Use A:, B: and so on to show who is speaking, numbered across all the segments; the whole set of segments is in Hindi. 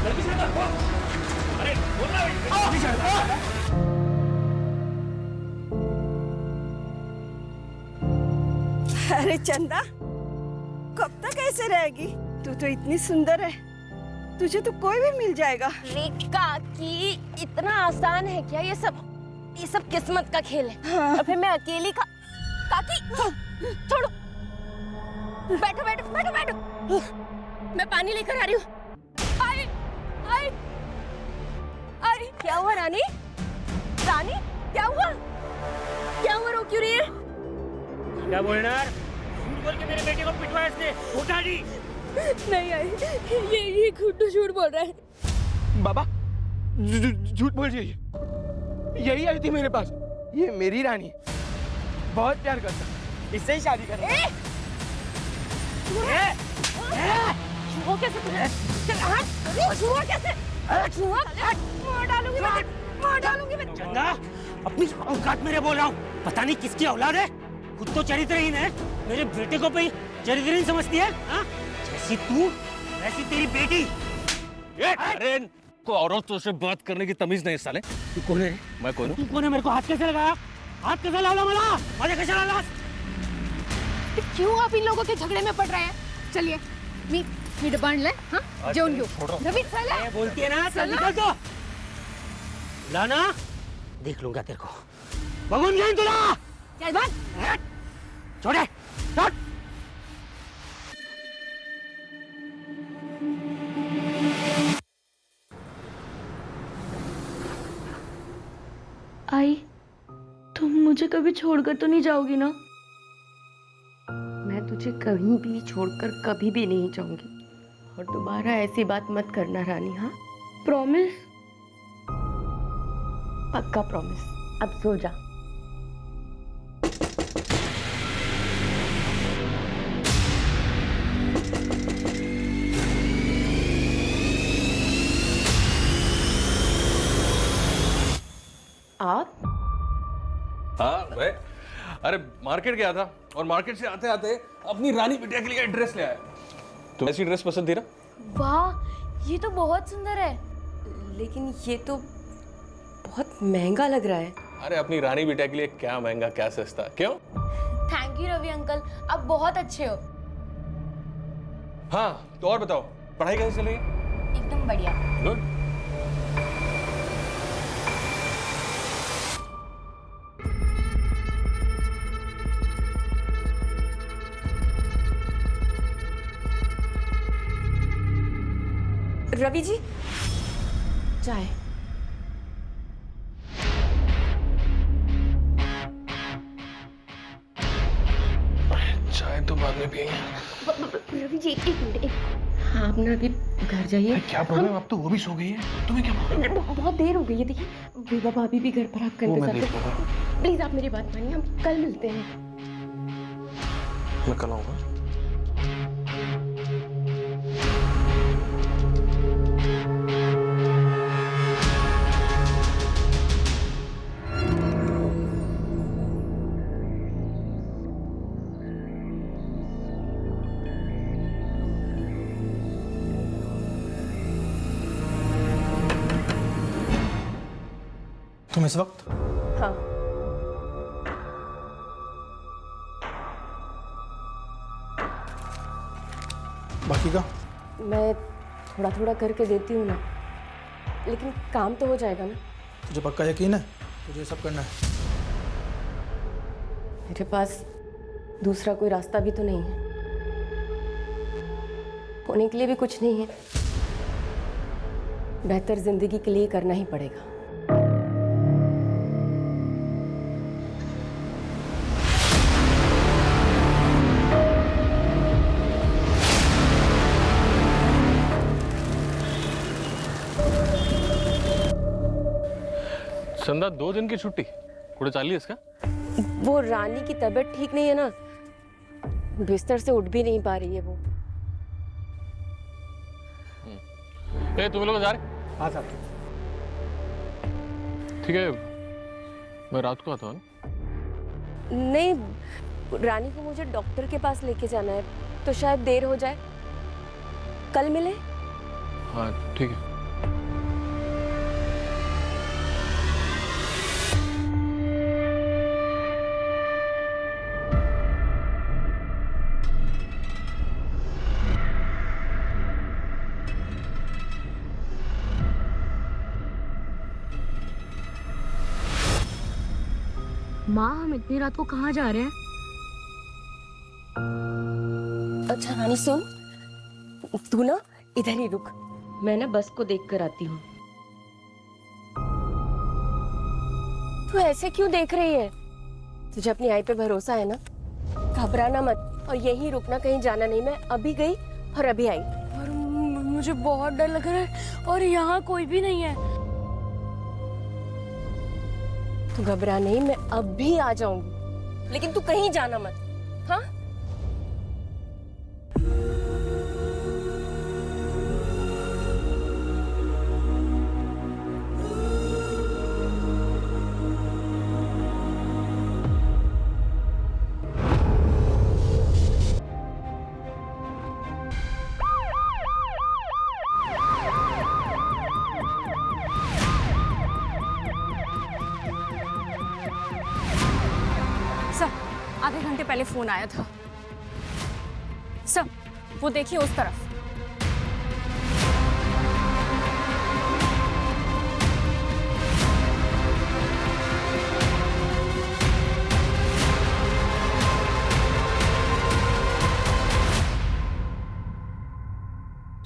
A: जल्दी से अरे बोल रहा
B: अरे चंदा, कब तक ऐसे रहेगी? तू तो इतनी सुंदर है, तुझे तो कोई भी मिल जाएगा।
C: काकी, इतना आसान है क्या ये सब किस्मत का खेल है।
B: हाँ।
C: और फिर मैं अकेली काकी छोड़ो, बैठो बैठो बैठो बैठो, मैं पानी लेकर आ रही हूँ। आई आई आई, क्या हुआ रानी? रानी क्या हुआ? क्या हुआ, रो क्यों रही है?
A: क्या बोलना यार? झूठ बोल के मेरे बेटे को पिटवाया इसने। उठा दी।
C: नहीं आई, ये गुड्डू झूठ बोल रहा है।
D: बाबा झूठ बोल रही है, यही आई थी मेरे पास। ये मेरी रानी है, बहुत प्यार करता, इससे ही शादी करना।
C: छुआ कैसे तुमने? छुआ कैसे? छुआ? मार डालूंगी मैं, मार डालूंगी मैं।
A: चंदा, अपनी औकात मेरे बोल रहा हूँ। पता नहीं किसकी औलाद है, खुद तो चरित्रहीन है, मेरे बेटे को भी चरित्रहीन समझती है। हाँ? जैसी तू वैसी तेरी बेटी।
E: अरे को औरतों से बात करने की तमीज नहीं साले।
A: तू कौन है?
E: मैं कौन हूँ?
A: तू कौन है? मेरे को हाथ कैसे लगाया? हाथ कैसे लावला मला? माझ्या कशाला लास?
F: क्यों आप इन लोगों के झगड़े में पड़ रहे हैं? चलिए मी डबाण ले, हाँ जेवण घेऊ। रवि चला।
A: ये बोलती है ना, चल निकल तो। लाना, देख लूंगा तेरे को। बगुन जाइन तुला।
F: चल भाग।
A: छोड़े, छोड़।
G: आई, तुम मुझे कभी छोड़कर तो नहीं जाओगी ना?
H: मैं तुझे कहीं भी छोड़कर कभी भी नहीं जाऊंगी, और दोबारा ऐसी बात मत करना रानी। हाँ,
G: प्रॉमिस?
H: पक्का प्रॉमिस। अब सो जा। आप?
E: हाँ भाई, अरे मार्केट गया था और मार्केट से आते आते अपनी रानी बिटिया के लिए ड्रेस ले आया। तुम्हें ऐसी ड्रेस पसंद थी ना?
H: वाह, ये तो बहुत सुंदर है, लेकिन ये तो बहुत महंगा लग रहा है।
E: अरे अपनी रानी बिटिया के लिए क्या महंगा क्या सस्ता, क्यों?
F: थैंक यू रवि अंकल, आप बहुत अच्छे हो।
E: हाँ, तो और बताओ, पढ़ाई कैसे चल रही है?
F: एकदम बढ़िया।
E: गुड।
H: रवि जी, चाय।
E: चाय तो बाद में पिएंगे।
H: रवि जी एक मिनट, हाँ आप ना अभी घर जाइए।
E: क्या प्रॉब्लम? अब तो वो भी सो गई है, तुम्हें क्या प्रॉब्लम?
H: बहुत देर हो गई है। देखिए विभा भाभी भी घर पर आपका इंतजार कर रही है। प्लीज आप मेरी बात मानिए, हम कल मिलते हैं।
E: मैं कल आऊंगा।
D: तुम इस वक्त?
H: हाँ,
D: बाकी का
H: मैं थोड़ा थोड़ा करके देती हूँ ना, लेकिन काम तो हो जाएगा ना?
D: तुझे पक्का यकीन है तुझे सब करना है?
H: मेरे पास दूसरा कोई रास्ता भी तो नहीं है, होने के लिए भी कुछ नहीं है। बेहतर जिंदगी के लिए करना ही पड़ेगा।
E: चंदा 2 दिन की छुट्टी कुछ चाली इसका?
H: वो रानी की तबीयत ठीक नहीं है ना, बिस्तर से उठ भी नहीं पा रही है वो।
E: ए तुम लोग जा रहे?
D: हाँ साहब।
E: ठीक है, मैं रात को आता हूँ।
H: नहीं, रानी को मुझे डॉक्टर के पास लेके जाना है, तो शायद देर हो जाए। कल मिले?
E: हाँ ठीक है।
G: माँ हम इतनी रात को कहाँ जा रहे हैं?
H: अच्छा रानी सुन, तू ना इधर ही रुक, मैं ना बस को देख कर आती हूँ। तू ऐसे क्यों देख रही है? तुझे अपनी आई पे भरोसा है ना? घबराना मत और यहीं रुकना, कहीं जाना नहीं। मैं अभी गई और अभी आई।
C: और मुझे बहुत डर लग रहा है और यहाँ कोई भी नहीं है।
H: तू घबरा नहीं, मैं अब भी आ जाऊंगी, लेकिन तू कहीं जाना मत, हाँ?
C: सर, आधे घंटे पहले फोन आया था। सर, वो देखिए उस तरफ।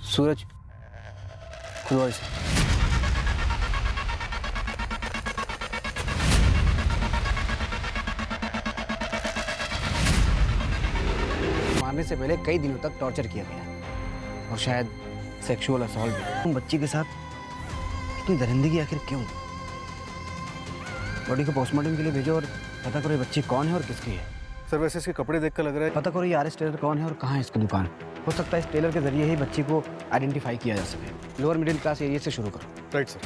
D: सूरज, खुद और से। मारने से पहले कई दिनों तक टॉर्चर किया गया और शायद सेक्सुअल असॉल्ट भी। तुम बच्ची के साथ इतनी दरिंदगी आखिर क्यों? बॉडी को पोस्टमार्टम के लिए भेजो और पता करो ये बच्ची कौन है और किसकी है।
I: सर वैसे इसके कपड़े देखकर लग रहा है।
D: पता करो ये आर.एस. टेलर कौन है और कहाँ है इसकी दुकान। हो सकता है इस टेलर के जरिए ही बच्ची को आइडेंटिफाई किया जा सके। लोअर मिडिल क्लास एरिया से शुरू करो।
I: Right sir.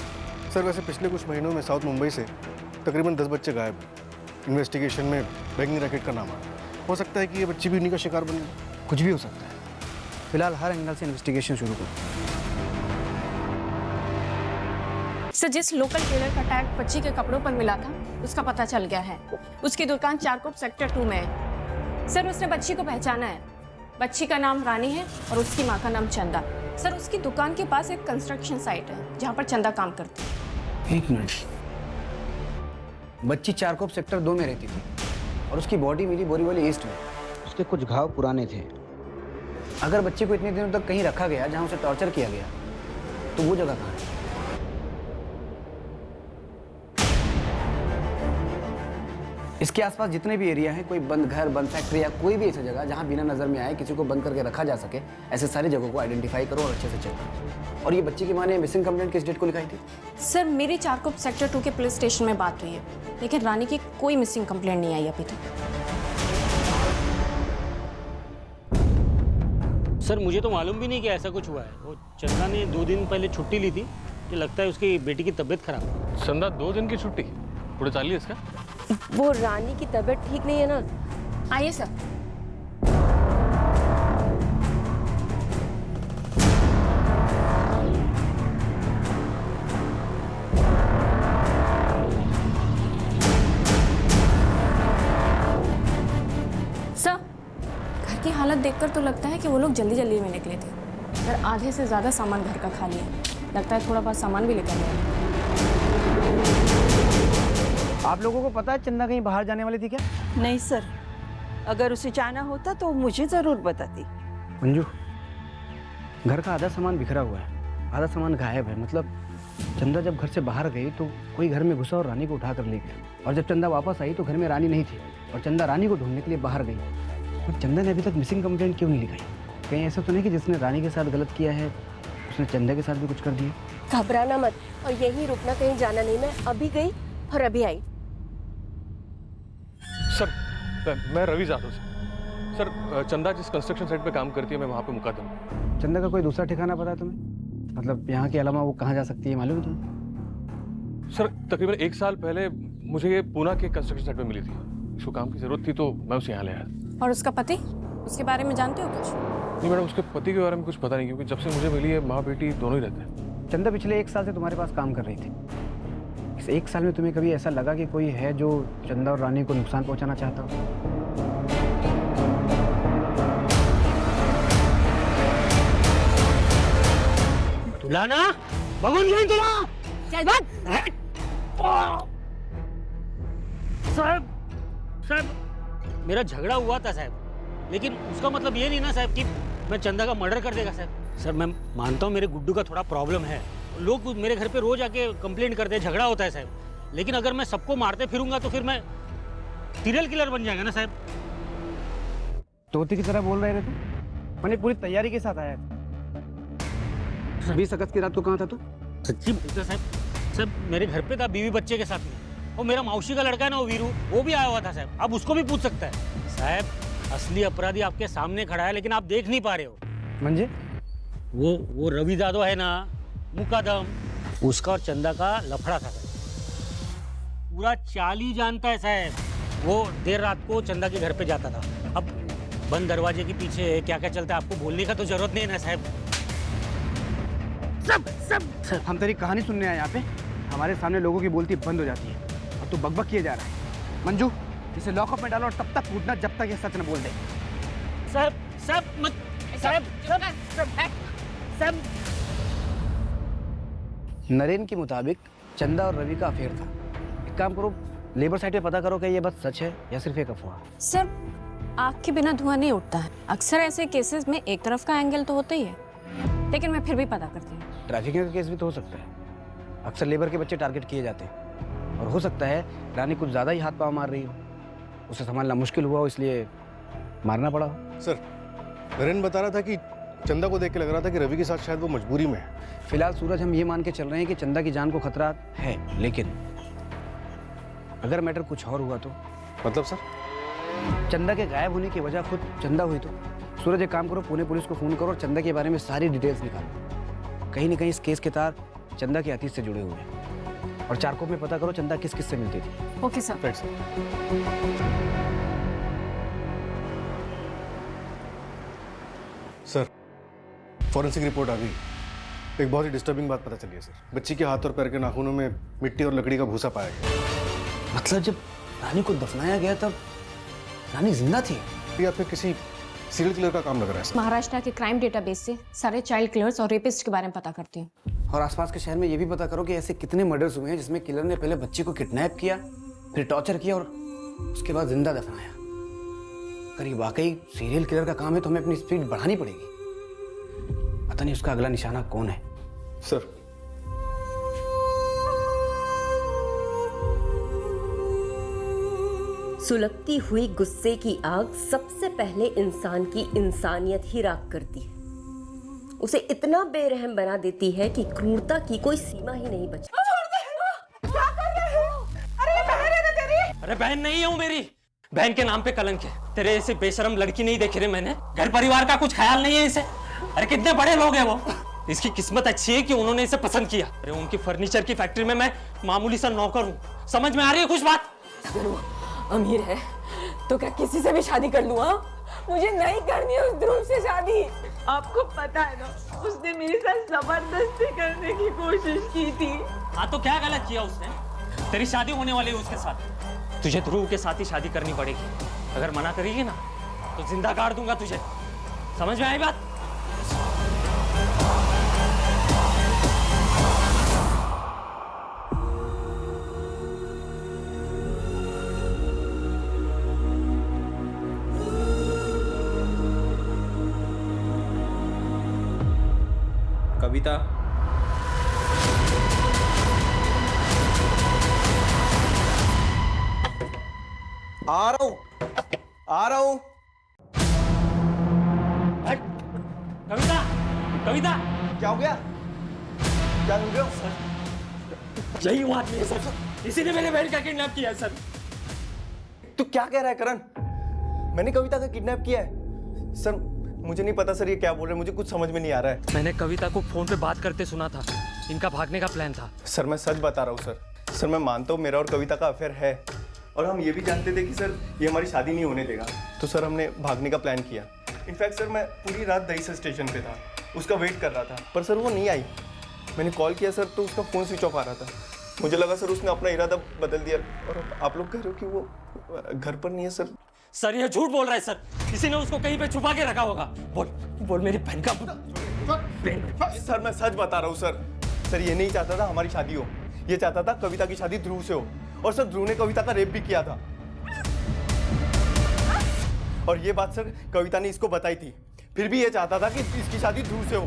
I: सर वैसे पिछले कुछ महीनों में साउथ मुंबई से तकरीबन 10 बच्चे गायब हैं। इन्वेस्टिगेशन में बैंकिंग रैकेट का नाम आया। हो सकता है कि ये बच्ची भी उन्हीं का शिकार बन गई।
D: कुछ भी हो सकता है। फिलहाल हर एंगल से इन्वेस्टिगेशन शुरू करो।
C: सर, जिस लोकल टेलर का टैग बच्ची के कपड़ों पर मिला था उसका पता चल गया है। उसकी दुकान चारकोप सेक्टर 2 में है। सर, उसने बच्ची को पहचाना है। बच्ची का नाम रानी है और उसकी माँ का नाम चंदा। सर, उसकी दुकान के पास एक कंस्ट्रक्शन साइट है जहाँ पर चंदा काम करती है।
D: एक मिनट, बच्ची चारकोप सेक्टर 2 में रहती थी और उसकी बॉडी मिली बोरीवली ईस्ट में। उसके कुछ घाव पुराने थे। अगर बच्ची को इतने दिनों तक कहीं रखा गया जहां उसे टॉर्चर किया गया, तो वो जगह कहाँ है? इसके आसपास जितने भी एरिया हैं, कोई बंद घर, बंद फैक्ट्री या कोई भी ऐसी जगह जहां बिना नजर में आए किसी को बंद करके रखा जा सके, ऐसे सारी जगहों को आइडेंटिफाई करो और अच्छे से चेक करो। और ये बच्ची की मां ने मिसिंग कंप्लेंट किस डेट को लिखाई थी?
C: सर, मेरी चारकोप सेक्टर 2 के पुलिस स्टेशन में बात हुई है, लेकिन रानी की कोई मिसिंग कंप्लेंट नहीं आई अभी तक।
A: सर मुझे तो मालूम भी नहीं कि ऐसा कुछ हुआ है। वो चंदा ने 2 दिन पहले छुट्टी ली थी। ये लगता है उसकी बेटी की तबीयत खराब है।
E: चंदा 2 दिन की छुट्टी पूरे चालिए इसका।
H: वो रानी की तबीयत ठीक नहीं है ना।
C: आइए सर। सर, घर की हालत देखकर तो लगता है कि वो लोग जल्दी जल्दी में निकले थे। पर आधे से ज्यादा सामान घर का खाली है। लगता है थोड़ा बहुत सामान भी लेकर गए।
D: आप लोगों को पता है चंदा कहीं बाहर जाने वाली थी क्या?
B: नहीं सर, अगर उसे जाना होता तो मुझे जरूर बताती।
D: मंजू, घर का आधा सामान बिखरा हुआ है, आधा सामान गायब है। मतलब चंदा जब घर से बाहर गई तो कोई घर में घुसा और रानी को उठा कर ले गया। और जब चंदा वापस आई तो घर में रानी नहीं थी और चंदा रानी को ढूंढने के लिए बाहर गई। और चंदा ने अभी तक मिसिंग कंप्लेंट क्यों नहीं लिखाई? कहीं ऐसा तो नहीं कि जिसने रानी के साथ गलत किया है उसने चंदा के साथ भी कुछ कर दिया?
H: घबराना मत और यहीं रुकना, कहीं जाना नहीं। मैं अभी गई और अभी आई।
E: सर मैं रवि जादव से। सर चंदा जिस कंस्ट्रक्शन साइट पे काम करती है मैं वहाँ पे मुकदम हूँ।
D: चंदा का कोई दूसरा ठिकाना पता है तुम्हें? मतलब यहाँ के अलावा वो कहाँ जा सकती है मालूम है तुम्हें?
E: सर तकरीबन 1 साल पहले मुझे ये पूना के कंस्ट्रक्शन साइट पे मिली थी। इसको काम की जरूरत थी तो मैं उसे यहाँ ले आया।
C: और उसका पति, उसके बारे में जानते हो कुछ?
E: नहीं मैडम, उसके पति के बारे में कुछ पता नहीं, क्योंकि जब से मुझे मिली है माँ बेटी दोनों ही रहते हैं।
D: चंदा पिछले 1 साल से तुम्हारे पास काम कर रही थी। इस 1 साल में तुम्हें कभी ऐसा लगा कि कोई है जो चंदा और रानी को नुकसान पहुंचाना चाहता हो?
A: तुला ना बघून घेईन तुला।
C: चल भाग।
A: साहेब साहब मेरा झगड़ा हुआ था साहब, लेकिन उसका मतलब ये नहीं ना साहब कि मैं चंदा का मर्डर कर देगा साहब। सर मैं मानता हूँ मेरे गुड्डू का थोड़ा प्रॉब्लम है, लोग मेरे घर पे रोज आके कंप्लेंट करते हैं, झगड़ा होता है साहब, लेकिन अगर मैं सबको मारते फिरूंगा तो फिर मैं सीरियल किलर बन जाएगा ना साहब।
D: तोते की तरह बोल रहे थे तुम? मैंने पूरी तैयारी के साथ आया था। 20 अगस्त की रात को कहाँ था तू?
A: सच्ची बोलते साहब, साहब मेरे घर पे था बीवी बच्चे के साथ में, और मेरा मौसी का लड़का है ना वो वीरू, वो भी आया हुआ था साहब, आप उसको भी पूछ सकता है साहब। असली अपराधी आपके सामने खड़ा है लेकिन आप देख नहीं पा रहे हो।
D: मंजे
A: वो रवि यादव है ना मुकादम, उसका और चंदा का लफड़ा था साहब, पूरा चाल ही जानता है साहब। वो देर रात को चंदा के घर पे जाता था, अब बंद दरवाजे के पीछे क्या क्या चलता है आपको बोलने का तो जरूरत नहीं है ना साहब। सब
D: हम तेरी कहानी सुनने आए यहाँ पे, हमारे सामने लोगों की बोलती बंद हो जाती है और तू बकबक किए जा रहा है। मंजू इसे लॉकअप में डालो और तब तक कूटना जब तक ये सच न बोल दे।
A: साहब साहब मत साहब साहब
D: नरेन के मुताबिक चंदा और रवि का अफेयर था। एक काम करो, लेबर साइट पे पता करो कि ये बात सच है या सिर्फ एक अफवाह।
J: सर आग के बिना धुआं नहीं उठता है। अक्सर ऐसे केसेस में एक तरफ का एंगल तो होता ही है, लेकिन मैं फिर भी पता करती हूँ।
D: ट्रैफिकिंग का केस भी तो हो सकता है, अक्सर लेबर के बच्चे टारगेट किए जाते हैं, और हो सकता है रानी कुछ ज़्यादा ही हाथ पाँव मार रही हो, उसे संभालना मुश्किल हुआ हो इसलिए मारना पड़ा हो।
I: सर नरेन बता रहा था कि चंदा को देख के लग रहा था कि रवि के साथ शायद वो मजबूरी में है।
D: फिलहाल सूरज हम ये मान के चल रहे हैं कि चंदा की जान को खतरा है, लेकिन अगर मैटर कुछ और हुआ तो?
I: मतलब सर
D: चंदा के गायब होने की वजह खुद चंदा हुई तो? सूरज एक काम करो, पुणे पुलिस को फोन करो और चंदा के बारे में सारी डिटेल्स निकालो। कहीं ना कहीं इस केस के तार चंदा के अतीत से जुड़े हुए हैं, और चारकोप में पता करो चंदा किस किस से मिलती थी।
J: Okay sir.
I: Right sir. Sir forensic report आ गई। एक बहुत ही डिस्टर्बिंग बात पता चली है सर। बच्ची के हाथ और पैर के नाखूनों में मिट्टी और लकड़ी का भूसा पाया गया।
D: मतलब जब रानी को दफनाया गया तब रानी जिंदा थी?
I: या फिर किसी सीरियल किलर का काम लग रहा है सर।
J: महाराष्ट्र के क्राइम डेटाबेस से सारे चाइल्ड किलर्स और रेपिस्ट के बारे में पता करती हूँ।
D: और आसपास के शहर में ये भी पता करो कि ऐसे कितने मर्डर्स हुए हैं जिसमें किलर ने पहले बच्ची को किडनैप किया, फिर टॉर्चर किया और उसके बाद जिंदा दफनाया। अगर ये वाकई सीरियल किलर का काम है तो हमें अपनी स्पीड बढ़ानी पड़ेगी। पता नहीं उसका अगला निशाना कौन है।
I: सर
H: सुलगती हुई गुस्से की आग सबसे पहले इंसान की इंसानियत ही राख करती है, उसे इतना बेरहम बना देती है कि क्रूरता की कोई सीमा ही नहीं बचती।
A: अरे बहन नहीं हूँ मेरी, बहन के नाम पे कलंक है। तेरे ऐसे बेशरम लड़की नहीं देखी रे मैंने, घर परिवार का कुछ ख्याल नहीं है इसे। अरे कितने बड़े लोग हैं वो, इसकी किस्मत अच्छी है कि उन्होंने इसे पसंद किया। अरे उनकी फर्नीचर की फैक्ट्री में मैं मामूली सा नौकर हूँ, समझ में आ रही है कुछ बात?
H: अगर वो अमीर है तो क्या किसी से भी शादी कर लूँ? मुझे नहीं करनी है उस ध्रुव से शादी।
B: आपको पता है ना उसने मेरे साथ जबरदस्ती करने की कोशिश की थी।
A: हाँ तो क्या गलत किया उसने? तेरी शादी होने वाली है उसके साथ, तुझे ध्रुव के साथ ही शादी करनी पड़ेगी। अगर मना करेगी ना तो जिंदा गाड़ दूंगा तुझे, समझ में आई बात?
K: कविता,
L: आ रहा हूं।
A: कविता, कविता,
L: क्या हो गया? क्या हो गया?
A: यही वो आदमी है सर, इसी ने मेरे बहन का किडनैप किया है सर।
L: तू क्या कह रहा है करण? मैंने कविता का किडनैप किया है? सर मुझे नहीं पता सर, ये क्या बोल रहे हैं, मुझे कुछ समझ में नहीं आ रहा है।
A: मैंने कविता को फोन पे बात करते सुना था, इनका भागने का प्लान था।
L: सर मैं सच बता रहा हूँ सर। सर मैं मानता हूँ मेरा और कविता का अफेयर है, और हम ये भी जानते थे कि सर ये हमारी शादी नहीं होने देगा, तो सर हमने भागने का प्लान किया। इनफैक्ट सर मैं पूरी रात दहीसर स्टेशन पे था, उसका वेट कर रहा था, पर सर वो नहीं आई। मैंने कॉल किया सर तो उसका फ़ोन स्विच ऑफ आ रहा था। मुझे लगा सर उसने अपना इरादा बदल दिया, और आप लोग कह रहे हो कि वो घर पर नहीं है सर।
A: सर ये झूठ बोल रहा है सर, किसी ने उसको कहीं पे छुपा के रखा होगा। बोल बोल मेरी बहन का।
L: सर मैं सच बता रहा हूँ सर। सर ये नहीं चाहता था हमारी शादी हो, ये चाहता था कविता की शादी ध्रुव से हो, और सर ध्रुव ने कविता का रेप भी किया था। और ये बात सर कविता ने इसको बताई थी। फिर भी ये चाहता था कि इसकी शादी ध्रुव से हो।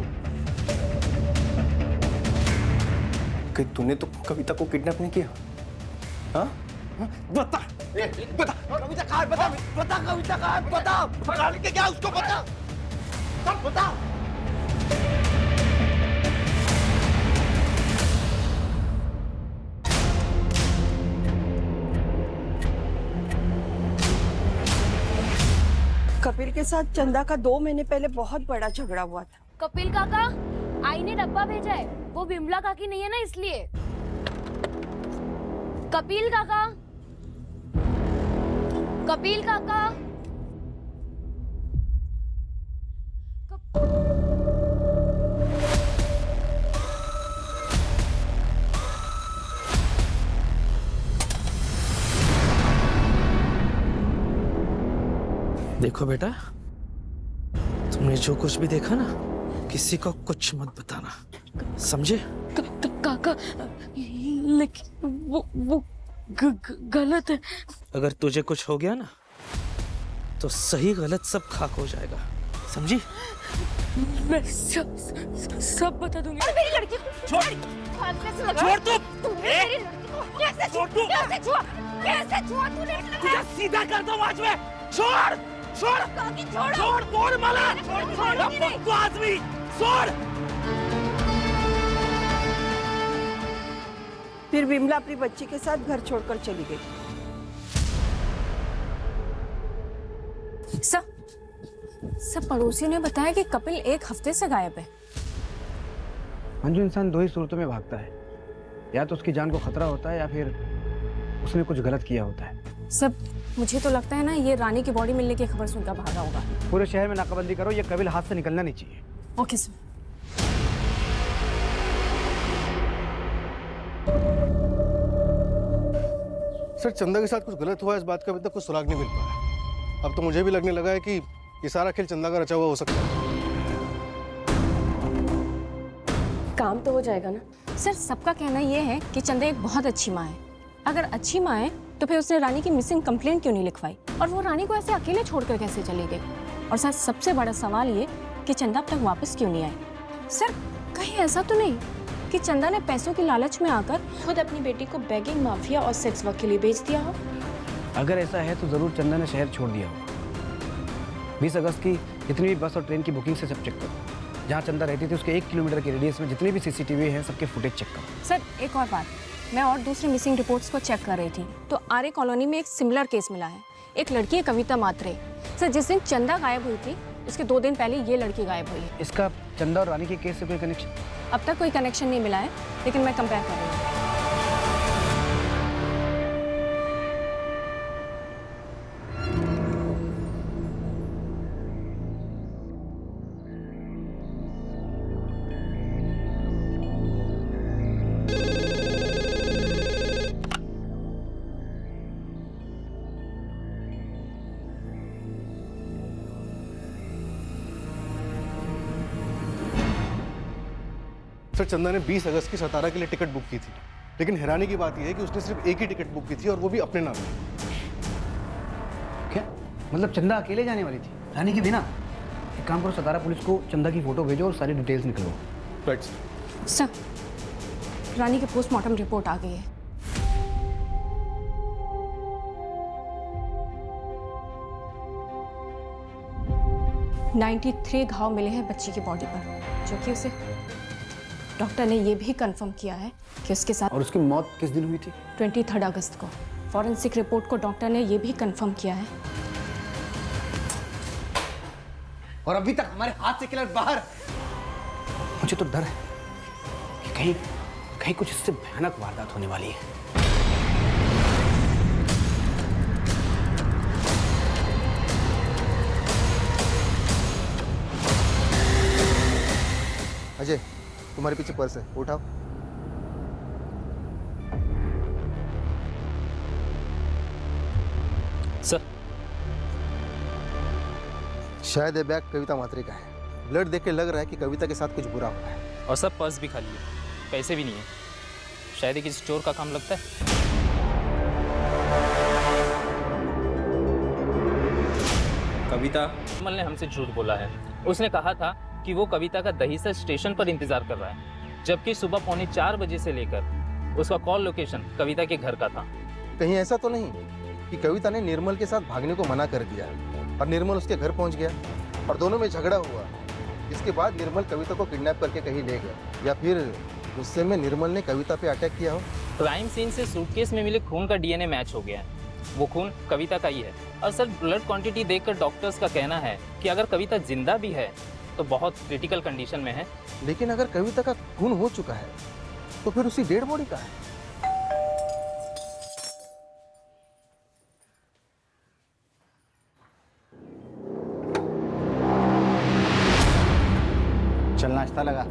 L: कि तूने तो कविता को किडनैप नहीं किया? हाँ? बता, बता कविता कहाँ है? बता कविता कहाँ है? बता, पकड़ के क्या उसको बता, सब बता।
B: कपिल के साथ चंदा का 2 महीने पहले बहुत बड़ा झगड़ा हुआ था।
C: कपिल काका, आई ने डब्बा भेजा है, वो विमला काकी नहीं है ना इसलिए। कपिल काका, कपिल काका।
M: देखो बेटा, तुमने जो कुछ भी देखा ना, किसी को कुछ मत बताना, समझे?
G: काका, लेकिन वो गलत है।
M: अगर तुझे कुछ हो गया ना, तो सही गलत सब खाक हो जाएगा, समझी?
G: मैं सब बता दूंगी।
C: और मेरी लड़की को छोड़, छोड़ तू मेरी लड़की को कैसे छोड़? कैसे छुआ? कैसे छुआ तूने?
M: तुझे सीधा कर दूं आज मैं। छोड़, छोड़, छोड़, छोड़ माला, छोड़ आदमी, छोड़।
B: फिर विमला अपनी बच्ची के साथ घर छोड़कर चली गई।
J: सब पड़ोसियों ने बताया कि कपिल 1 हफ्ते से गायब है।
D: अंजू, इंसान 2 ही सूरतों में भागता है, या तो उसकी जान को खतरा होता है या फिर उसने कुछ गलत किया होता है।
J: सब मुझे तो लगता है ना, ये रानी की बॉडी मिलने की खबर सुनकर भागा होगा।
D: पूरे शहर में नाकाबंदी करो, ये कपिल हाथ से निकलना नहीं चाहिए।
J: Okay sir.
I: सर, चंदा के साथ कुछ गलत हुआ, इस बात का अभी तक कुछ सुराग नहीं मिल पाया। अब तो मुझे भी लगने लगा है कि ये सारा खेल चंदा का रचा हुआ हो सकता है।
H: काम तो हो जाएगा ना?
J: सर, सबका कहना यह है कि चंदा एक बहुत अच्छी माँ है। अगर अच्छी माँ है तो फिर उसने रानी की मिसिंग कंप्लेंट क्यों नहीं लिखवाई, और वो रानी को ऐसे अकेले छोड़कर कैसे चली गई? और सर, सबसे बड़ा सवाल ये कि चंदा अब तक वापस क्यों नहीं आई? सर, कहीं ऐसा तो नहीं कि चंदा ने पैसों की लालच में आकर खुद अपनी बेटी को बेगिंग माफिया और सेक्स वर्क के लिए बेच दिया हो?
D: अगर ऐसा है तो जरूर चंदा ने शहर छोड़ दिया हो। 20 अगस्त की जितनी भी बस और ट्रेन की बुकिंग से सब चेक करो। जहाँ चंदा रहती थी उसके 1 किलोमीटर के रेडियस में जितने भी CCTV हैं सबके फुटेज चेक करो।
J: सर, एक और बात, मैं और दूसरी मिसिंग रिपोर्ट्स को चेक कर रही थी तो आर्य कॉलोनी में एक सिमिलर केस मिला है। एक लड़की है कविता मात्रे। सर, जिस दिन चंदा गायब हुई थी उसके 2 दिन पहले ये लड़की गायब हुई है।
D: इसका चंदा और रानी के केस से कोई कनेक्शन?
J: अब तक कोई कनेक्शन नहीं मिला है, लेकिन मैं कंपेयर कर रही हूँ।
I: सर, चंदा ने 20 अगस्त की सतारा के लिए टिकट बुक की थी, लेकिन हैरानी की बात यह है कि उसने सिर्फ एक ही टिकट बुक की थी और वो भी अपने नाम पे।
D: क्या मतलब चंदा अकेले जाने वाली थी, रानी के बिना? एक काम करो, सतारा पुलिस को चंदा की फोटो भेजो और सारी डिटेल्स निकलवाओ।
I: राइट
J: सर, रानी की पोस्टमार्टम रिपोर्ट आ गई है। (93) घाव मिले हैं बच्ची की बॉडी पर, जो कि उसे डॉक्टर ने यह भी कंफर्म किया है कि उसके साथ।
D: और उसकी मौत किस दिन हुई थी?
J: 23 अगस्त को। फॉरेंसिक रिपोर्ट को डॉक्टर ने यह भी कंफर्म किया है।
D: और अभी तक हमारे हाथ से किलर बाहर। मुझे तो डर है कि कहीं कुछ इससे भयानक वारदात होने वाली है।
N: अजय, तुम्हारे पीछे पर्स है, उठाओ।
M: सर,
N: शायद ये बैग कविता मात्रे का है। ब्लड देख के लग रहा है कि कविता के साथ कुछ बुरा हुआ है।
K: और सर, पर्स भी खाली है, पैसे भी नहीं है। शायद किसी चोर का काम लगता है। कविता कमल ने हमसे झूठ बोला है। उसने कहा था कि वो कविता का दहीसर स्टेशन पर इंतजार कर रहा है, जबकि सुबह 3:45 बजे से लेकर उसका कॉल लोकेशन कविता के घर का था।
N: कहीं ऐसा तो नहीं कि कविता ने निर्मल के साथ भागने को मना कर दिया और निर्मल उसके घर पहुंच गया और दोनों में झगड़ा हुआ, इसके बाद निर्मल कविता को किडनैप करके कहीं ले गया, या फिर गुस्से में निर्मल ने कविता पे अटैक किया हो?
K: क्राइम सीन से सूटकेस में मिले खून का डीएनए मैच हो गया है। वो खून कविता का ही है। और सर, ब्लड क्वांटिटी देखकर डॉक्टर्स का कहना है कि अगर कविता जिंदा भी है तो बहुत क्रिटिकल कंडीशन में है।
N: लेकिन अगर कविता का खून हो चुका है तो फिर उसी डेड बॉडी का है।
D: चल नाश्ता लगा।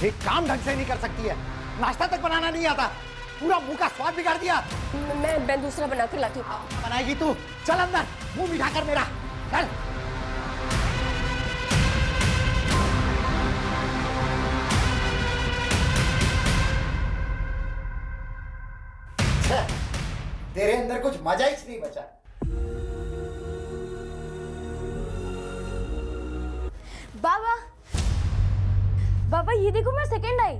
O: एक काम ढंग से नहीं कर सकती है, नाश्ता तक बनाना नहीं आता, पूरा मुंह का स्वाद बिगाड़ दिया।
H: मैं दूसरा बना कर लाती हूँ।
O: बनाएगी तू? चल अंदर, मुंह मिठा कर मेरा, चल। तेरे अंदर कुछ मजा ही नहीं बचा।
C: बाबा, बाबा ये देखो, मैं सेकंड आई।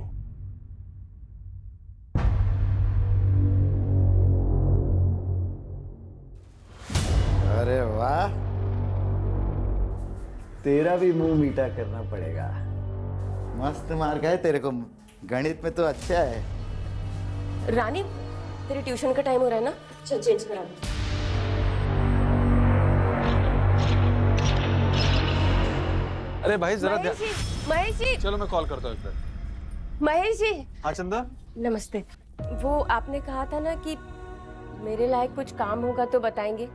O: अरे वाह, तेरा भी मुंह मीठा करना पड़ेगा। मस्त मार्क है तेरे को, गणित में तो अच्छा है।
H: रानी, तेरे ट्यूशन का टाइम हो रहा है ना, चल चेंज करा दो।
E: अरे भाई जरा
H: महेश जी,
E: चलो मैं कॉल करता हूँ एक बार।
H: महेश जी।
E: हाँ चंदा,
H: नमस्ते। वो आपने कहा था ना कि मेरे लायक कुछ काम होगा तो बताएंगे।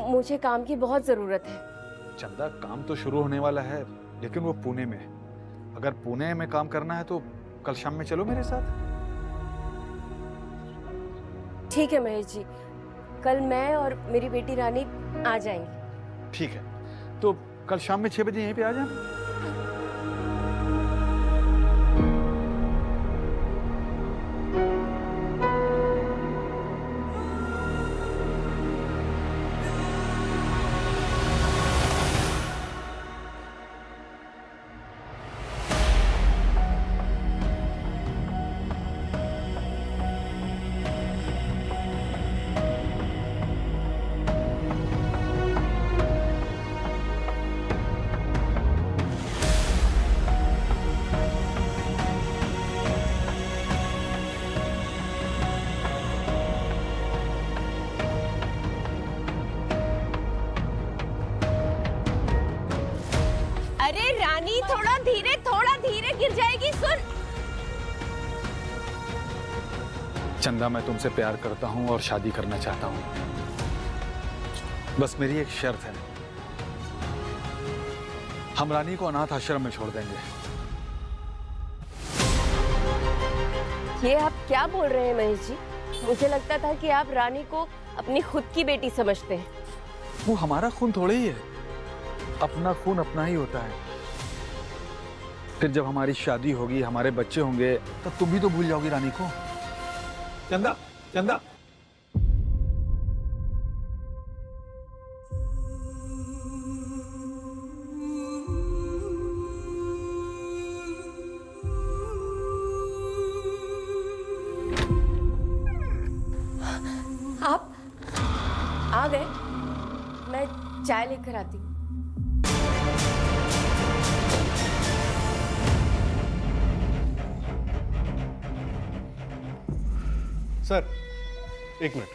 H: मुझे काम की बहुत जरूरत है।
P: चंदा, काम तो शुरू होने वाला है, लेकिन वो पुणे में है। अगर पुणे में काम करना है तो कल शाम में चलो मेरे साथ।
H: ठीक है महेश जी, कल मैं और मेरी बेटी रानी आ जाएंगे।
P: ठीक है, तो कल शाम में 6 बजे यहीं पे आ जाना।
C: अरे रानी, थोड़ा धीरे गिर जाएगी, सुन।
P: चंदा, मैं तुमसे प्यार करता हूं और शादी करना चाहता हूं। बस मेरी एक शर्त है, हम रानी को अनाथ आश्रम में छोड़ देंगे।
H: ये आप क्या बोल रहे हैं महेश जी? मुझे लगता था कि आप रानी को अपनी खुद की बेटी समझते हैं।
P: वो हमारा खून थोड़े ही है, अपना खून अपना ही होता है। फिर जब हमारी शादी होगी, हमारे बच्चे होंगे, तब तुम भी तो भूल जाओगी रानी को। चंदा, चंदा।
H: आप आ गए? मैं चाय लेकर आती हूँ।
I: सर, एक मिनट।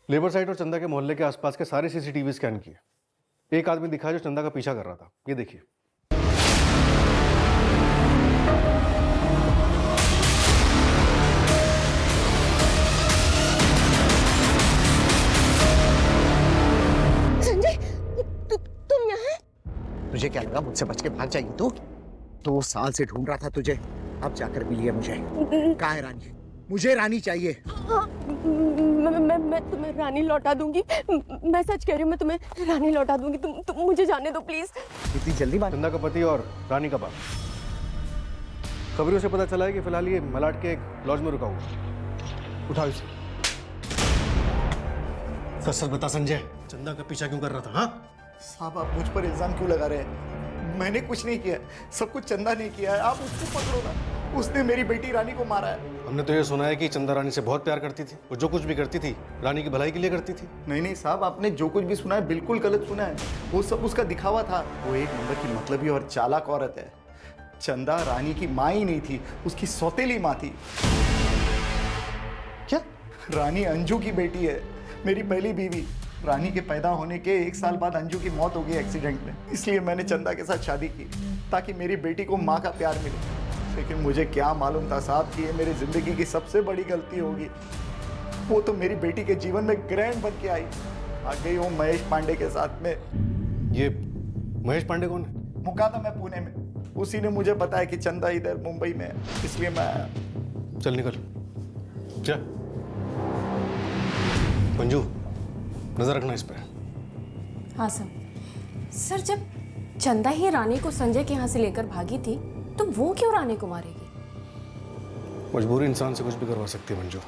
I: लेबर साइड और चंदा के मोहल्ले के आसपास के सारे सीसीटीवी स्कैन किए। एक आदमी दिखा जो चंदा का पीछा कर रहा था। ये देखिए।
H: संजय, तुम यहाँ?
O: तुझे क्या लगा मुझसे बच के भाग जाएगी तू? 2 साल से ढूंढ रहा था तुझे, अब जाकर मिली है मुझे। कहाँ है रानी? मुझे रानी चाहिए।
C: हाँ, मैं तुम्हें रानी लौटा दूंगी। मैं सच कह रही हूँ, मैं तुम्हें रानी लौटा दूंगी। तुम मुझे जाने दो प्लीज।
O: इतनी जल्दी बात?
I: चंदा का पति और रानी का बाप। खबरों से पता चला है कि फिलहाल ये मलाड के एक लॉज में रुका हुआ। उठाओ इसे। सच सच बता संजय, चंदा का पीछा क्यों कर रहा था? हाँ
O: साहब, आप मुझ पर इल्जाम क्यों लगा रहे हैं? मैंने कुछ नहीं किया, सब कुछ चंदा ने किया है। आप उसको पकड़ो ना, उसने मेरी बेटी रानी को मारा है।
I: हमने तो ये सुना है कि चंदा रानी से बहुत प्यार करती थी, वो जो कुछ भी करती थी रानी की भलाई के लिए करती थी।
O: नहीं साहब, आपने जो कुछ भी सुना है बिल्कुल गलत सुना है। वो सब उसका दिखावा था। वो एक नंबर की मतलबी और चालाक औरत है। चंदा रानी की माँ ही नहीं थी, उसकी सौतेली माँ थी।
I: क्या?
O: रानी अंजू की बेटी है, मेरी पहली बीवी। रानी के पैदा होने के 1 साल बाद अंजू की मौत हो गई एक्सीडेंट में। इसलिए मैंने चंदा के साथ शादी की ताकि मेरी बेटी को माँ का प्यार मिले। लेकिन मुझे क्या मालूम था साहब कि ये मेरी जिंदगी की सबसे बड़ी गलती होगी। वो तो मेरी बेटी के जीवन में ग्रैंड बन के आई, आ गई वो महेश पांडे के साथ में।
I: ये महेश पांडे कौन है?
O: मुका था मैं पुणे में, उसी ने मुझे बताया कि चंदा इधर मुंबई में है, इसलिए मैं आया।
I: चल निकल। क्या मंजू, नजर रखना इस पे।
J: हाँ सर, जब चंदा ही रानी को संजय के यहाँ से लेकर भागी थी तो वो क्यों रानी को मारेगी?
I: मजबूरी इंसान से कुछ भी करवा सकती है मंजू।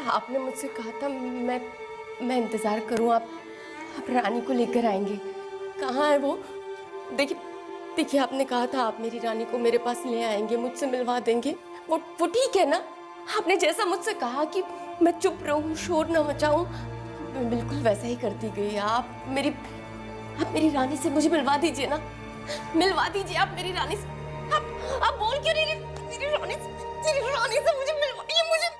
C: आपने मुझसे कहा था मैं इंतजार करूं, आप रानी को लेकर आएंगे। कहाँ है वो? देखिए आपने कहा था आप मेरी रानी को मेरे पास ले आएंगे, मुझसे मिलवा देंगे। वो ठीक है ना? आपने जैसा मुझसे कहा कि मैं चुप रहूं, शोर ना मचाऊं, मैं बिल्कुल वैसा ही करती गई। आप मेरी रानी से मुझे मिलवा दीजिए ना, मिलवा दीजिए आप मेरी रानी से। आप बोल क्यों नहीं रही? मेरी रानी से मुझे मिलवाइए, मुझे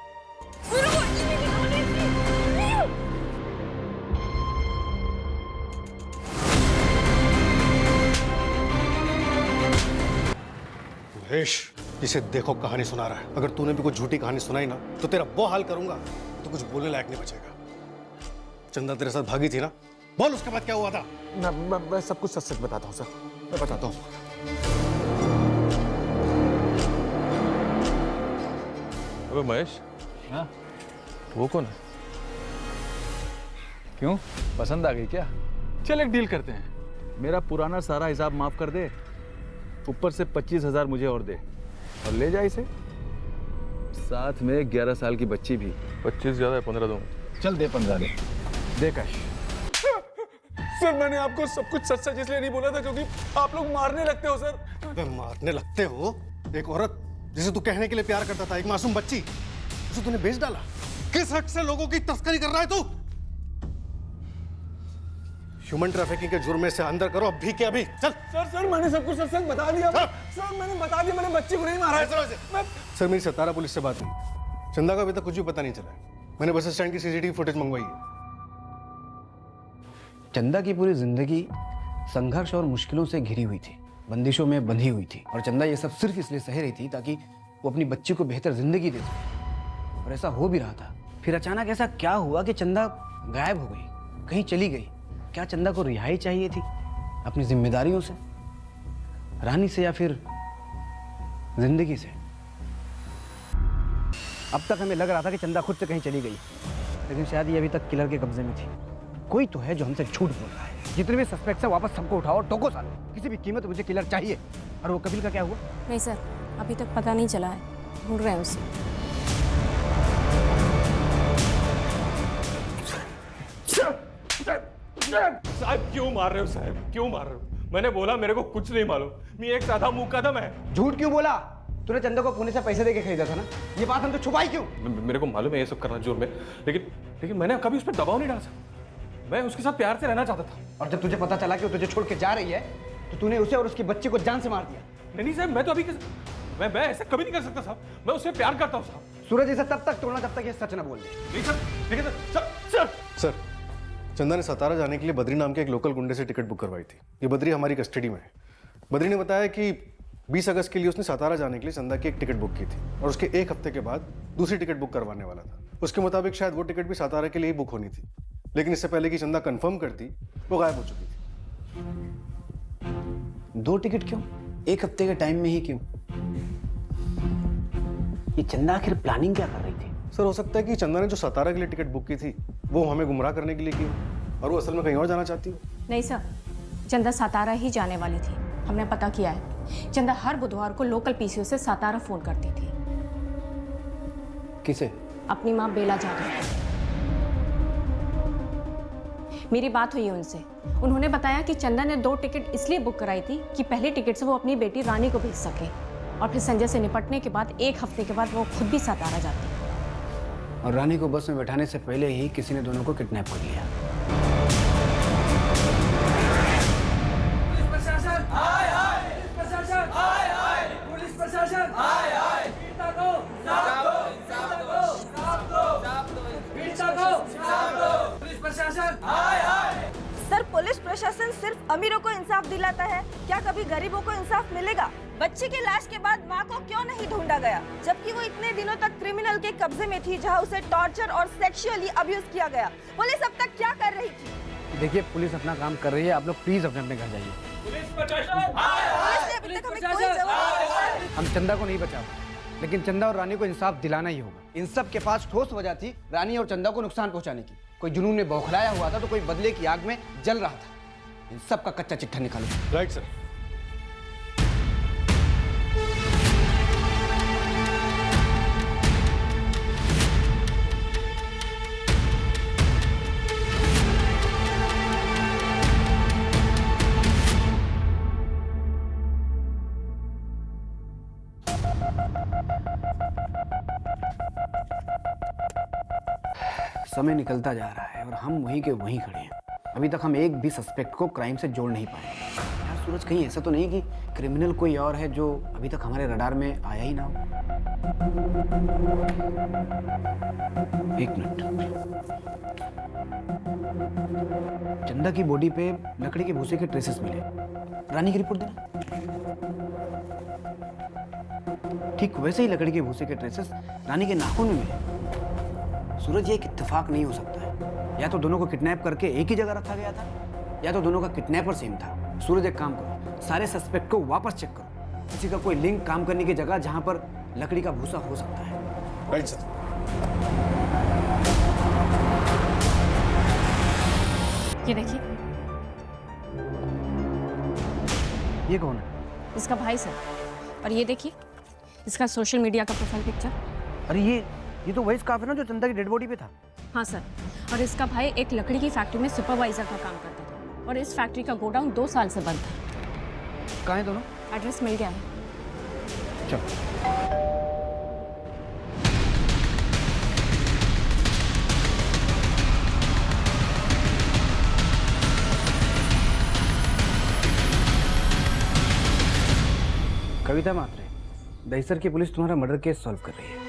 I: महेश, जिसे देखो कहानी सुना रहा है। अगर तूने भी कोई झूठी कहानी सुनाई ना तो तेरा वो हाल करूंगा तो कुछ बोलने लायक नहीं बचेगा। चंदा तेरे साथ भागी थी ना, बोल उसके बाद क्या हुआ था?
P: मैं सब कुछ सच सच बताता हूँ सर, मैं बताता हूँ।
E: अबे महेश,
P: हाँ
E: वो कौन है?
P: क्यों, पसंद आ गई क्या? चल एक डील करते हैं, मेरा पुराना सारा हिसाब माफ कर दे, ऊपर से 25,000 मुझे और दे, और ले जा इसे, साथ में 11 साल की बच्ची भी।
E: 25 ज्यादा है, 15 दूंगा।
P: चल दे 15 दे कैश। सर मैंने आपको सब कुछ सच सच इसलिए नहीं बोला था क्योंकि आप लोग मारने लगते हो सर।
I: मारने लगते हो? एक औरत जिसे तू कहने के लिए प्यार करता था, एक मासूम बच्ची, उसे तूने बेच डाला। किस हक से लोगों की तस्करी कर रहा है तू? ह्यूमन ट्रैफिकिंग के जुर्म से अंदर करो अभी के अभी। चल।
P: सर मैंने सब कुछ सच बता दिया। सर मैंने बता दिया, मैंने बच्ची को नहीं मारा है।
I: सर मेरी सतारा पुलिस से बात हुई, चंदा का अभी तक कुछ भी पता नहीं चला है। मैंने बस स्टैंड की सीसीटीवी फुटेज मंगवाई है।
D: चंदा की पूरी जिंदगी संघर्ष और मुश्किलों से घिरी हुई थी, बंदिशों में बंधी हुई थी, और चंदा ये सब सिर्फ इसलिए सह रही थी ताकि वो अपनी बच्ची को बेहतर जिंदगी दे सके, और ऐसा हो भी रहा था। फिर अचानक ऐसा क्या हुआ कि चंदा गायब हो गई, कहीं चली गई? क्या चंदा को रिहाई चाहिए थी अपनी जिम्मेदारियों से, रानी से, या फिर जिंदगी से? अब तक हमें लग रहा था कि चंदा खुद से कहीं चली गई, लेकिन शायद ये अभी तक किलर के कब्जे में थी। कोई तो है जो हमसे झूठ बोल रहा है। जितने भी सस्पेक्ट है वापस सबको उठाओ और ठोको साले, किसी भी कीमत मुझे किलर चाहिए। और वो कपिल का क्या हुआ?
J: नहीं सर, अभी तक पता नहीं चला है, ढूंढ रहे हैं उसे।
E: साहब क्यों मार रहे हो? साहब क्यों मार रहे हो? मैंने बोला मेरे को कुछ नहीं मालूम, मैं एक साधा मुकदम है।
D: झूठ क्यों बोला? तूने चंदा को पुणे से पैसे देके खरीदा था ना, ये बात हम तो छुपाई क्यों?
E: मेरे को मालूम है ये सब करना जुर्म है, लेकिन मैंने कभी उस पर दबाव नहीं डाला सर। मैं उसके साथ प्यार से रहना चाहता था।
D: और जब तुझे पता चला कि वो तुझे छोड़ के जा रही है तो तूने उसे और उसकी बच्ची को जान से मार दिया।
E: नहीं साहब, मैं तो अभी मैं ऐसा कभी नहीं कर सकता साहब, मैं उससे प्यार करता हूँ साहब।
D: सूरज, इसे तब तक तोड़ना जब तक ये सच ना बोल दे।
E: नहीं सर, ठीक है सर।
I: सर, चंदा ने सतारा जाने के लिए बद्री नाम के एक लोकल गुंडे से टिकट बुक करवाई थी। ये बद्री हमारी कस्टडी में है। बद्री ने बताया कि 20 अगस्त के लिए उसने सातारा जाने के लिए चंदा की एक टिकट बुक की थी और उसके एक हफ्ते के बाद दूसरी टिकट बुक करवाने वाला था। उसके मुताबिक शायद वो टिकट भी सातारा के लिए ही बुक होनी थी, लेकिन इससे पहले कि चंदा कंफर्म करती वो गायब हो चुकी थी।
D: 2 टिकट क्यों? एक हफ्ते के टाइम में ही क्यों? ये चंदा आखिर प्लानिंग क्या कर रही थी?
I: सर हो सकता है कि चंदा ने जो सातारा के लिए टिकट बुक की थी वो हमें गुमराह करने के लिए की और वो असल में कहीं और जाना चाहती हो।
J: नहीं सर, चंदा सातारा ही जाने वाली थी। हमने पता किया है, चंदा हर बुधवार को लोकल पीसीओ से सातारा फोन करती थी।
D: किसे?
J: अपनी माँ बेला जादव। मेरी बात हुई उनसे, उन्होंने बताया कि चंदा ने 2 टिकट इसलिए बुक कराई थी कि पहली टिकट से वो अपनी बेटी रानी को भेज सके और फिर संजय से निपटने के बाद 1 हफ्ते के बाद वो खुद भी सातारा जाती।
D: और रानी को बस में बैठाने से पहले ही किसी ने दोनों को किडनैप कर लिया।
B: सर, पुलिस प्रशासन सिर्फ अमीरों को इंसाफ दिलाता है, क्या कभी गरीबों को इंसाफ मिलेगा? बच्ची की लाश के बाद माँ को क्यों नहीं ढूंढा गया, जबकि वो इतने दिनों तक क्रिमिनल के कब्जे में थी जहाँ उसे टॉर्चर और सेक्सुअली अब्यूज किया गया। पुलिस अब तक क्या कर रही थी?
D: देखिए, पुलिस अपना काम कर रही है, आप लोग प्लीज अपने अपने घर जाइए। हम चंदा को नहीं बचा पाए, लेकिन चंदा और रानी को इंसाफ दिलाना ही होगा। इन सब के पास ठोस वजह थी रानी और चंदा को नुकसान पहुंचाने की। कोई जुनून में बौखलाया हुआ था तो कोई बदले की आग में जल रहा था। इन सब का कच्चा चिट्ठा निकालो।
I: Right sir.
D: समय निकलता जा रहा है और हम वहीं के वहीं खड़े हैं। अभी तक हम एक भी सस्पेक्ट को क्राइम से जोड़ नहीं पाए। यार सूरज, कहीं ऐसा तो नहीं कि क्रिमिनल कोई और है जो अभी तक हमारे रडार में आया ही ना हो? एक मिनट। चंदा की बॉडी पे लकड़ी के भूसे के ट्रेसेस मिले। रानी की रिपोर्ट देना। ठीक वैसे ही लकड़ी के भूसे के ट्रेसेस रानी के नाखून में मिले। सूरज, ये एक इत्तेफाक नहीं हो सकता है। या तो दोनों को किडनैप करके एक ही जगह रखा गया था, या तो दोनों का किडनैपर सेम था। सूरज, एक काम करो, सारे सस्पेक्ट को वापस चेक करो। किसी का कोई लिंक काम करने की जगह जहां पर लकड़ी का भूसा हो सकता है।
I: Right sir.
J: ये देखिए,
D: ये कौन है?
J: इसका भाई सर। और ये देखिए, इसका सोशल मीडिया का प्रोफाइल पिक्चर।
D: अरे ये तो वही स्कार्फ है ना जो चंदा की डेड बॉडी पे था।
J: हाँ सर, और इसका भाई एक लकड़ी की फैक्ट्री में सुपरवाइजर का काम करता था और इस फैक्ट्री का गोडाउन 2 साल से बंद था।
D: कहाँ है दोनों?
J: एड्रेस मिल गया है।
D: चलो। कविता मात्रे, दहीसर की पुलिस तुम्हारा मर्डर केस सॉल्व कर रही है।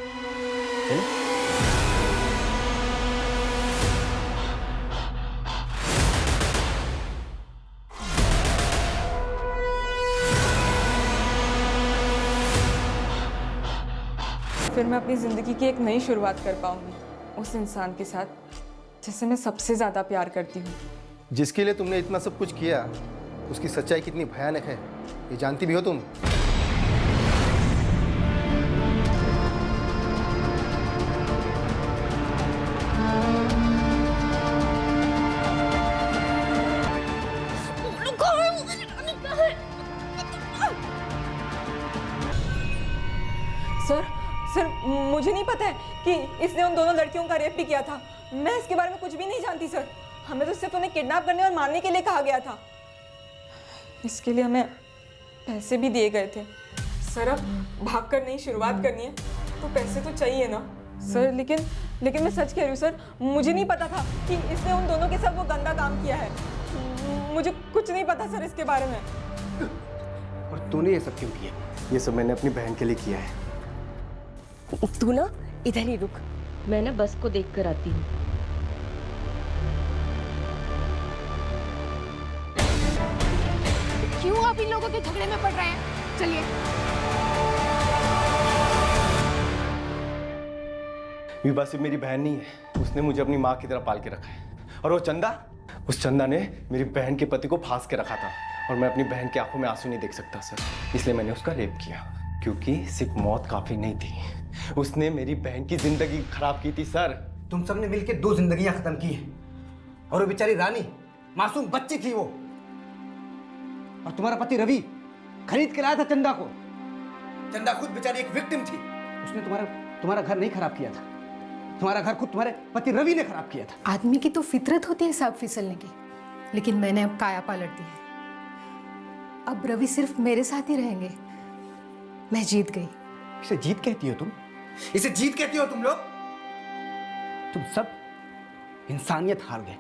Q: फिर मैं अपनी ज़िंदगी की एक नई शुरुआत कर पाऊंगी उस इंसान के साथ जिसे मैं सबसे ज़्यादा प्यार करती हूँ।
N: जिसके लिए तुमने इतना सब कुछ किया, उसकी सच्चाई कितनी भयानक है ये जानती भी हो तुम?
Q: सर, मुझे नहीं पता है कि इसने उन दोनों लड़कियों का रेप भी किया था। मैं इसके बारे में कुछ भी नहीं जानती सर। हमें तो सिर्फ उन्हें किडनैप करने और मारने के लिए कहा गया था। इसके लिए हमें पैसे भी दिए गए थे। सर, अब भागकर नई शुरुआत करनी है तो पैसे तो चाहिए ना सर। लेकिन मैं सच कह रही हूँ सर, मुझे नहीं पता था कि इसने उन दोनों के साथ वो गंदा काम किया है। मुझे कुछ नहीं पता सर इसके बारे में।
D: और तूने ये सब क्यों किया?
L: ये सब मैंने अपनी बहन के लिए किया है।
H: तू ना इधर ही रुक, मैं ना बस को देख कर आती हूँ।
F: क्यों आप इन लोगों के झगड़े में पड़ रहे हैं? चलिए।
L: विभा सिर्फ मेरी बहन नहीं है, उसने मुझे अपनी माँ की तरह पाल के रखा है। और वो चंदा, उस चंदा ने मेरी बहन के पति को फांस के रखा था और मैं अपनी बहन की आंखों में आंसू नहीं देख सकता सर, इसलिए मैंने उसका रेप किया। क्योंकि सिर्फ मौत काफी नहीं थी, उसने मेरी बहन की जिंदगी खराब की थी सर।
D: तुम सबने मिलकर 2 जिंदगियां खत्म की हैं और वो बेचारी रानी मासूम बच्ची थी वो। और तुम्हारा पति रवि खरीद के लाया था चंदा को। चंदा खुद बेचारी एक विक्टिम थी, उसने तुम्हारा घर नहीं खराब किया था, तुम्हारा घर खुद तुम्हारे पति रवि ने खराब किया था।
F: आदमी की तो फितरत होती है सांप फिसलने की, लेकिन मैंने अब काया पलट दी है। अब रवि सिर्फ मेरे साथ ही रहेंगे। मैं जीत गई।
D: इसे जीत कहती हो तुम? इसे जीत कहती हो तुम लोग? तुम सब इंसानियत हार गए,